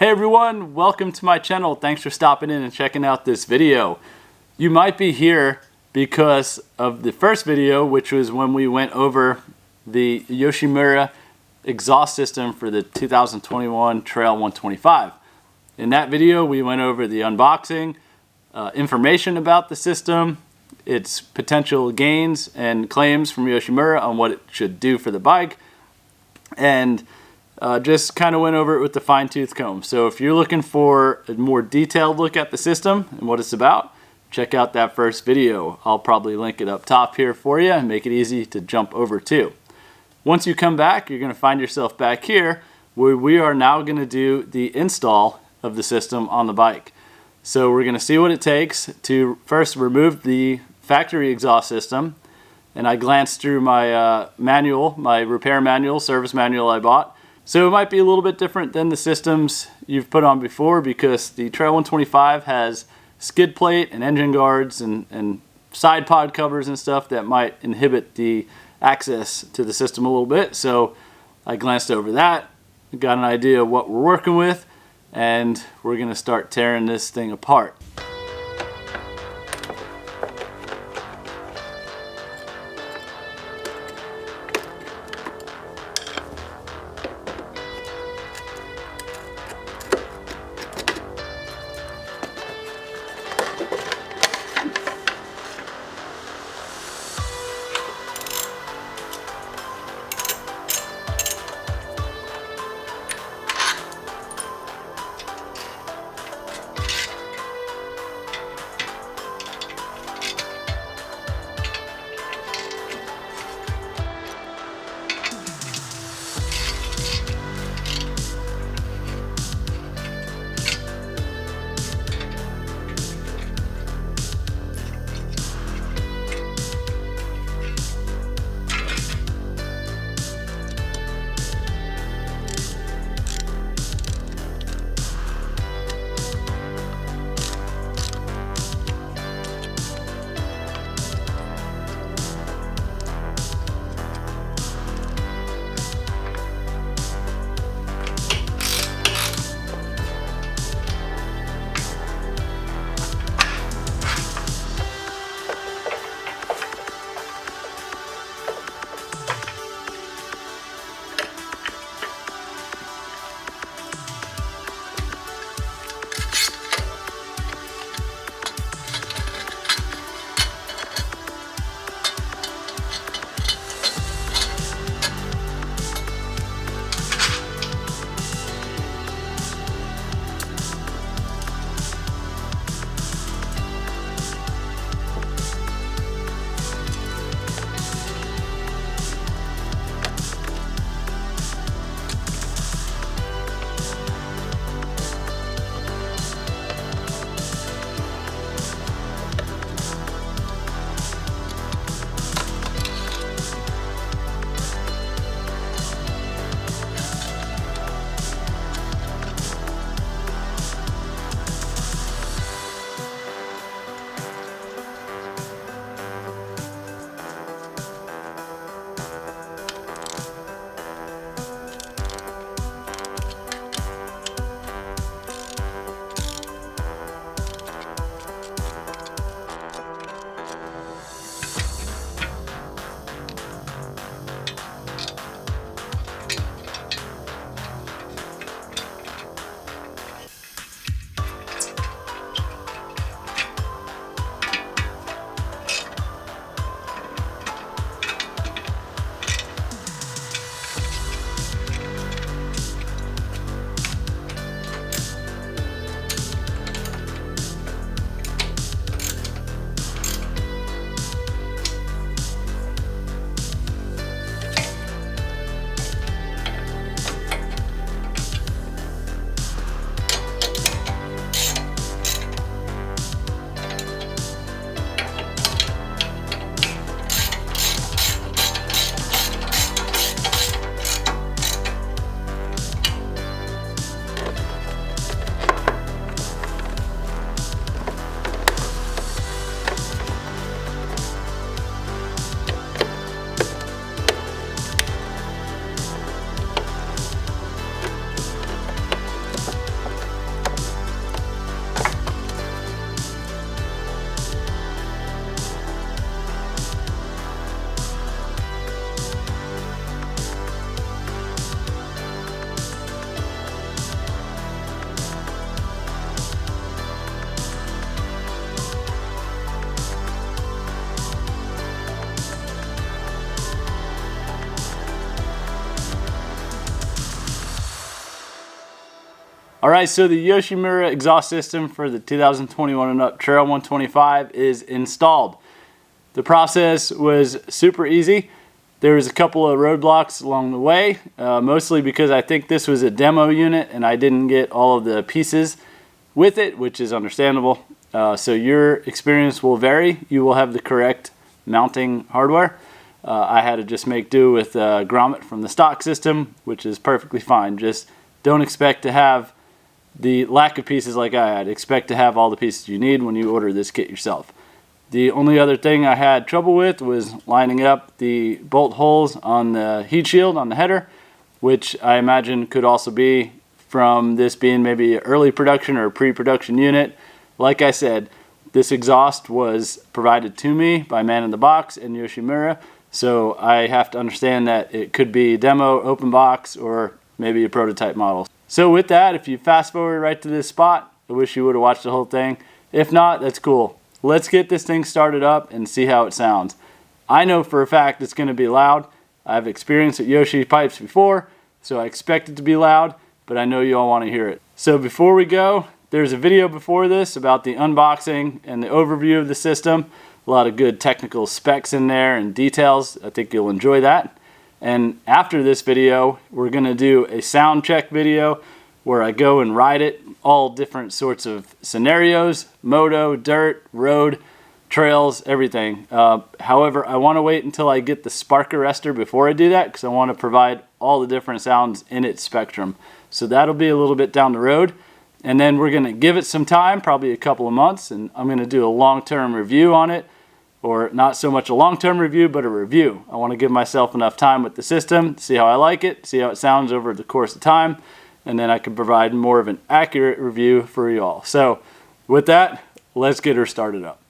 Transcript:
Hey everyone, welcome to my channel. Thanks for stopping in and checking out this video. You might be here because of the first video, which was when we went over the Yoshimura exhaust system for the 2021 Trail 125. In that video, we went over the unboxing, information about the system, its potential gains and claims from Yoshimura on what it should do for the bike, and just kind of went over it with the fine-tooth comb. So if you're looking for a more detailed look at the system and what it's about, check out that first video. I'll probably link it up top here for you and make it easy to jump over to. Once you come back, you're going to find yourself back here where we are now going to do the install of the system on the bike. So we're going to see what it takes to first remove the factory exhaust system. And I glanced through my manual, my repair manual, service manual I bought. So it might be a little bit different than the systems you've put on before because the Trail 125 has skid plate and engine guards and side pod covers and stuff that might inhibit the access to the system a little bit. So I glanced over that, got an idea of what we're working with, and we're going to start tearing this thing apart. Alright, so the Yoshimura exhaust system for the 2021 and up Trail 125 is installed. The process was super easy. There was a couple of roadblocks along the way, mostly because I think this was a demo unit and I didn't get all of the pieces with it, which is understandable. So your experience will vary. You will have the correct mounting hardware. I had to just make do with a grommet from the stock system, which is perfectly fine. Just don't expect to have the lack of pieces like I had. Expect to have all the pieces you need when you order this kit yourself. The only other thing I had trouble with was lining up the bolt holes on the heat shield on the header, which I imagine could also be from this being maybe early production or pre-production unit. Like I said, this exhaust was provided to me by Man in the Box and Yoshimura, so I have to understand that it could be demo, open box, or maybe a prototype model. So with that, if you fast forward right to this spot, I wish you would have watched the whole thing. If not, that's cool. Let's get this thing started up and see how it sounds. I know for a fact it's going to be loud. I've experienced with Yoshi pipes before, so I expect it to be loud, but I know you all want to hear it. So before we go, there's a video before this about the unboxing and the overview of the system. A lot of good technical specs in there and details. I think you'll enjoy that. And after this video, we're going to do a sound check video where I go and ride it, all different sorts of scenarios, moto, dirt, road, trails, everything. However, I want to wait until I get the spark arrestor before I do that because I want to provide all the different sounds in its spectrum. So that'll be a little bit down the road. And then we're going to give it some time, probably a couple of months, and I'm going to do a long-term review on it. Or not so much a long-term review, but a review. I want to give myself enough time with the system, see how I like it, see how it sounds over the course of time, and then I can provide more of an accurate review for you all. So with that, let's get her started up.